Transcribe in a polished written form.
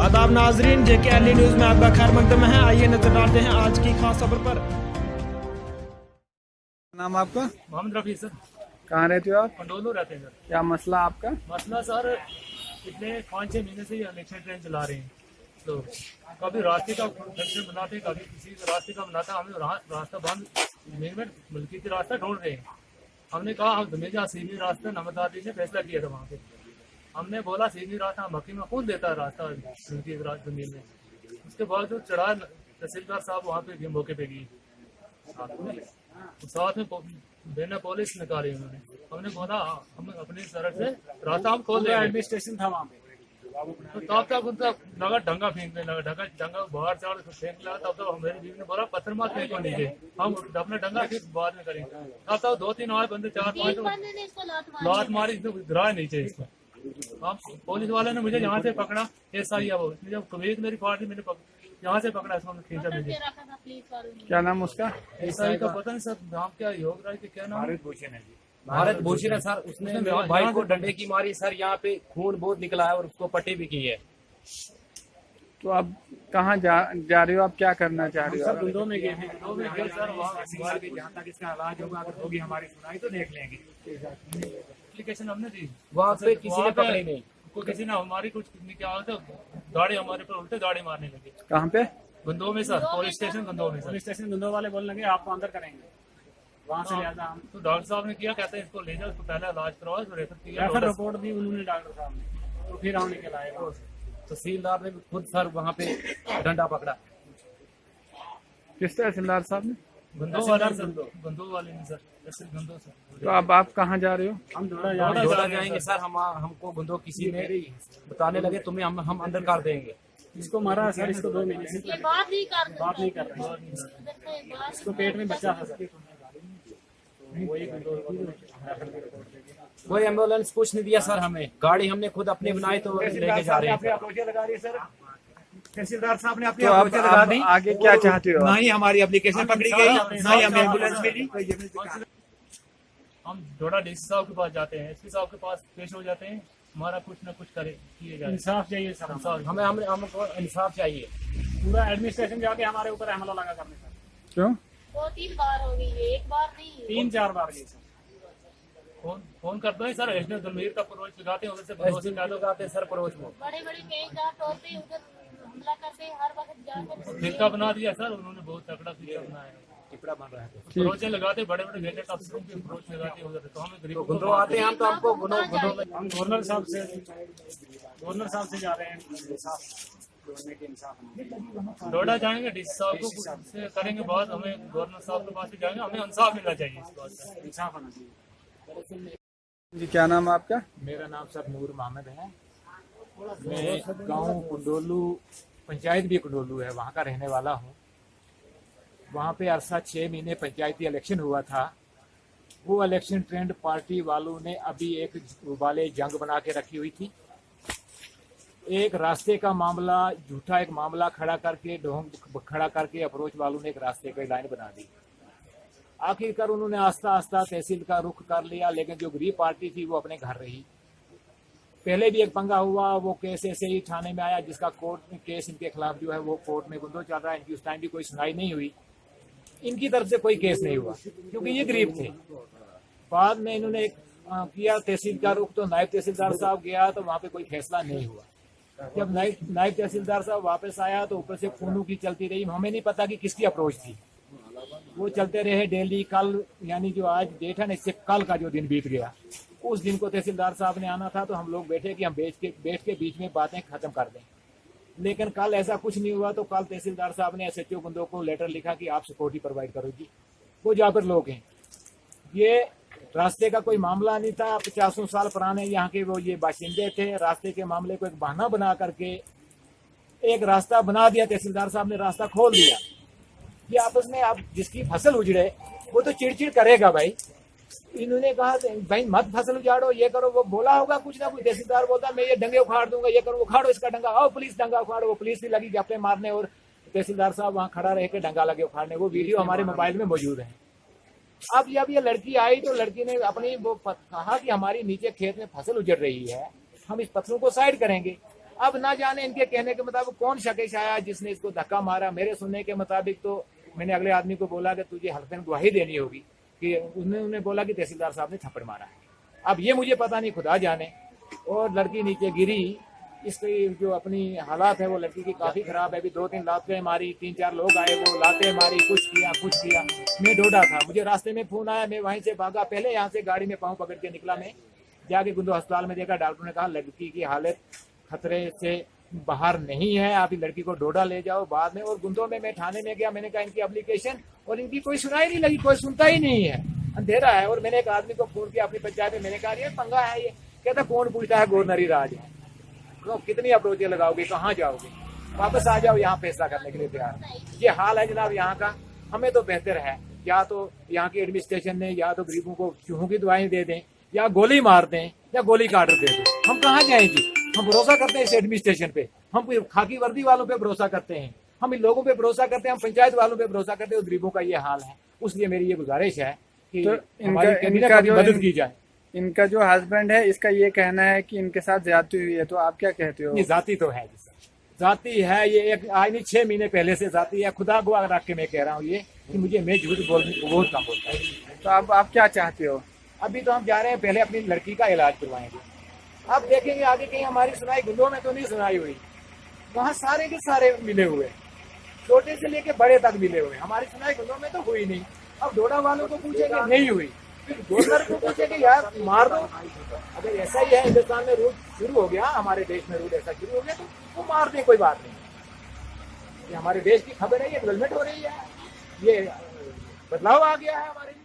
आदाब नाजरीन, JKLE news में आपका खैर मकदम है। आइए नजर डालते हैं आज की खास खबर पर। नाम आपका? मोहम्मद रफी सर। कहाँ रहते हो आप? पंडोलो रहते हैं सर। क्या मसला आपका? मसला सर, पिछले 5-6 महीने से ये इलेक्शन ट्रेन चला रहे हैं, तो कभी रास्ते का फंक्शन बनाते, कभी किसी रास्ते का बनाता। हमें रास्ता बंद मुल्की के रास्ता ढूंढ रहे हैं। हमने कहा हम हमेशा सीधी रास्ता नमदादी ने फैसला किया था वहाँ पे। हमने बोला सीधी रास्ता हम हकीम कौन देता है रास्ता मुल्की जमीन में। उसके बाद जो चढ़ा तहसीलदार साहब वहाँ पे मौके पे गई, साथ में बिना पुलिस निकाली उन्होंने। हमने बोला हम अपनी तरफ से रास्ता हम खोल देंगे। एडमिनिस्ट्रेशन था वहाँ पे, तो तब तक उनका लगा डंगा फेंकने लगा, डंगा बाहर चढ़ फेंक लगा। तब तक मेरी बीवी ने बोला पत्थर मार फेंको नीचे, हम अपने डंगा फिर बाद में करेंगे। तब तक 2-3 और बंदे 4-5 लात मारी, गिरा नीचे इसको। हम पुलिस वाले ने मुझे यहाँ से पकड़ा, SI है वो, जब कबीर मेरी पार्टी मैंने यहाँ से पकड़ा, इसको खींचा मुझे। क्या नाम उसका? SI का पता नहीं सर नाम क्या, योग राय के क्या नाम? भारत भूषण है सर। उसने मेरे भाई को डंडे की मारी सर, यहाँ पे खून बहुत निकला है और उसको पट्टी भी की है। तो अब कहाँ जा रहे हो? आप क्या करना चाह रहे हो? सर गुंदों में गए थे, सर वहाँ जहाँ तक इसका इलाज होगा, अगर होगी हमारी सुनाई तो देख लेंगे। एप्लीकेशन हमने दी, वहाँ पे किसी ने पकड़ी नहीं, किसी ने हमारी कुछ क्या होता, गाड़ी हमारे पर उल्टे गाड़ी मारने लगे। कहाँ पे? गंदों में सर, पुलिस स्टेशन गंदों में सर। पुलिस स्टेशन गुंदों वाले बोलने लगे आपको अंदर करेंगे, वहाँ से ज्यादा हम। तो डॉक्टर साहब ने किया, कहते हैं इसको ले जाओ, इसको पहले इलाज करवाओ, तो रेफर किया। रेफर रिपोर्ट दी उन्होंने डॉक्टर साहब ने, तो फिर हम निकल आए। तहसीलदार ने खुद सर वहाँ पे डंडा पकड़ा। किस तहसीलदार साहब ने? गंदों वाले सर, गंदों वाले नहीं सर, गंदों सर। तो अब आप कहाँ जा रहे हो? हम जोड़ा जाएंगे सर। हमको गुंदो किसी ने बताने लगे तुम्हें हम अंदर कर देंगे। इसको मारा है सर, इसको 2 महीने से बात नहीं कर रहे, इसको पेट में बच्चा था सर। कोई एम्बुलेंस कुछ नहीं दिया सर हमें, गाड़ी हमने खुद अपनी बनाई तो लेके जा रहे हैं। तहसीलदार साहब ने अपनी तो अप्रोच लगा दी। आगे क्या चाहते हो? ना ही हमारी एप्लीकेशन पकड़ी गई, ना ही हमें एम्बुलेंस मिली। हम जोड़ा DC साहब के पास जाते हैं, SP साहब के पास पेश हो जाते हैं, हमारा कुछ न कुछ करे किए जाए। इंसाफ चाहिए सर, हमको इंसाफ चाहिए। पूरा एडमिनिस्ट्रेशन जाके हमारे ऊपर हमला लगा करने सर। क्यों? 2-3 बार हो गई है, एक बार नहीं, 3-4 बार गई सर। फोन करते हैं सर, एसडीएम दलमीर का प्रोच लगाते हैं, उधर से भरोसे लगाते हैं सर प्रोच में। बड़े-बड़े कई जगह तौर पे उधर हमला करते हैं, हर वक्त जाकर फिरका बना दिया सर उन्होंने, बहुत तगड़ा फिरका बनाया है, टिपड़ा बन रहा है। प्रोचे लगाते, बड़े-बड़े गैजेट अफसरों के प्रोच लगाते हैं उधर। तो हमें गरीबों को आते हैं हम, तो हमको गुनो हम गवर्नर साहब से जा रहे हैं इंसाफ जोड़ने के। इंसाफ डोडा जाएंगे, DC साहब को से करेंगे बात, हमें गवर्नर साहब के पास जाएंगे, हमें इंसाफ मिलना चाहिए इस बात का। इंसाफ होना चाहिए। जी क्या नाम है आपका? मेरा नाम सर नूर मोहम्मद है। मैं गांव कुंडोलू, पंचायत भी कुंडोलू है, वहाँ का रहने वाला हूँ। वहाँ पे अरसा 6 महीने पंचायती इलेक्शन हुआ था। वो इलेक्शन ट्रेंड पार्टी वालों ने अभी एक वाले जंग बना के रखी हुई थी। एक रास्ते का मामला, झूठा एक मामला खड़ा करके, ढोंग खड़ा करके अप्रोच वालों ने एक रास्ते की लाइन बना दी। आखिरकार उन्होंने आस्ता आस्ता तहसील का रुख कर लिया, लेकिन जो गरीब पार्टी थी वो अपने घर रही। पहले भी एक पंगा हुआ, वो केस ऐसे ही थाने में आया, जिसका कोर्ट में केस इनके खिलाफ जो है वो कोर्ट में गुंदो चल रहा है। इनकी उस टाइम भी कोई सुनाई नहीं हुई, इनकी तरफ से कोई केस नहीं हुआ क्योंकि ये गरीब थे। बाद में इन्होंने किया तहसील का रुख, तो नायब तहसीलदार साहब गया तो वहाँ पे कोई फैसला नहीं हुआ। जब नायब तहसीलदार साहब वापस आया तो ऊपर से खूनों की चलती रही। हमें नहीं पता कि किसकी अप्रोच थी, वो चलते रहे डेली। कल यानी जो आज डेट है ना, इससे कल का जो दिन बीत गया, उस दिन को तहसीलदार साहब ने आना था, तो हम लोग बैठे कि हम बैठ के बीच में बातें खत्म कर दें। लेकिन कल ऐसा कुछ नहीं हुआ। तो कल तहसीलदार साहब ने SHO बंदों को लेटर लिखा कि आप सिक्योरिटी प्रोवाइड करो जी। वो जाकर लोग हैं, ये रास्ते का कोई मामला नहीं था। 50 साल पुराने यहाँ के वो ये बाशिंदे थे। रास्ते के मामले को एक बहाना बना करके एक रास्ता बना दिया। तहसीलदार साहब ने रास्ता खोल दिया कि आपस में आप जिसकी फसल उजड़े वो तो चिड़चिड़ करेगा भाई। इन्होंने कहा भाई मत फसल उजाड़ो, ये करो, वो बोला होगा कुछ ना कुछ। तहसीलदार बोलता मैं ये डंगे उखाड़ दूंगा, ये करो, उखाड़ो इसका डंगा, आओ पुलिस डंगा उखाड़ो। वो पुलिस भी लगी गप्पे मारने और तहसीलदार साहब वहाँ खड़ा रह के डंगा लगे उखाड़ने। वो वीडियो हमारे मोबाइल में मौजूद है। अब जब ये लड़की आई तो लड़की ने अपनी वो कहा कि हमारी नीचे खेत में फसल उजड़ रही है, हम इस फसलों को साइड करेंगे। अब ना जाने इनके कहने के मुताबिक कौन शख्स आया जिसने इसको धक्का मारा। मेरे सुनने के मुताबिक तो मैंने अगले आदमी को बोला कि तुझे हल्फन गवाही देनी होगी, कि उन्होंने बोला कि तहसीलदार साहब ने थप्पड़ मारा है। अब ये मुझे पता नहीं, खुदा जाने। और लड़की नीचे गिरी, इसकी जो अपनी हालात है वो लड़की की काफ़ी ख़राब है। अभी 2-3 लातें मारी, 3-4 लोग आए, वो लातें मारी, कुछ किया। मैं डोडा था, मुझे रास्ते में फ़ोन आया, मैं वहीं से भागा। पहले यहाँ से गाड़ी में पाँव पकड़ के निकला, मैं जाके गुंदो अस्पताल में देखा। डॉक्टर ने कहा लड़की की हालत खतरे से बाहर नहीं है, आप लड़की को डोडा ले जाओ बाद में। और गुंदो में मैं थाने में गया, मैंने कहा इनकी एप्लीकेशन, और इनकी कोई सुनाई नहीं लगी, कोई सुनता ही नहीं है, अंधेरा है। और मैंने एक आदमी को फोन किया अपनी पंचायत में, मैंने कहा ये पंगा है ये। कहता कौन पूछता है, गवर्नरी राज है, तो कितनी अप्रोचें लगाओगे, कहाँ जाओगे, वापस आ जाओ यहाँ फैसला करने के लिए तैयार। ये हाल है जनाब यहाँ का। हमें तो बेहतर है या तो यहाँ की एडमिनिस्ट्रेशन ने या तो गरीबों को चूहों की दवाएं दे दें, या गोली मार दें, या गोली का ऑर्डर दे दें। हम कहाँ जाएं जी? हम भरोसा करते हैं इस एडमिनिस्ट्रेशन पे, हम खाकी वर्दी वालों पे भरोसा करते हैं, हम इन लोगों पे भरोसा करते हैं, हम पंचायत वालों पे भरोसा करते हैं। गरीबों का ये हाल है, इसलिए मेरी ये गुजारिश है कि तो हमारी कैबिनेट की मदद की जाए। इनका जो हस्बैंड है, इसका ये कहना है कि इनके साथ ज्यादती हुई है, तो आप क्या कहते हो? नहीं, जाती तो है, जाती है ये। एक आज नहीं 6 महीने पहले से जाती है। खुदा गवाह रख के मैं कह रहा हूँ ये कि मुझे, मैं झूठ बोलने को बहुत कम बोलता है। तो अब आप क्या चाहते हो? अभी तो हम जा रहे हैं, पहले अपनी लड़की का इलाज करवाएंगे, अब देखेंगे आगे। कहीं हमारी सुनाई गुंडों में तो नहीं सुनाई हुई, वहाँ सारे के सारे मिले हुए, छोटे से लेके बड़े तक मिले हुए। हमारी सुनाई गुंडों में तो हुई नहीं। अब डोडा वालों को पूछेंगे नहीं हुई, फिर गवर्नर को पूछेंगे यार मार दो। अगर ऐसा ही है, हिंदुस्तान में रूल शुरू हो गया, हमारे देश में रूल ऐसा शुरू हो गया, तो वो मार दें, कोई बात नहीं। ये हमारे देश की खबर है, ये डेवलपमेंट हो रही है, ये बदलाव आ गया है हमारे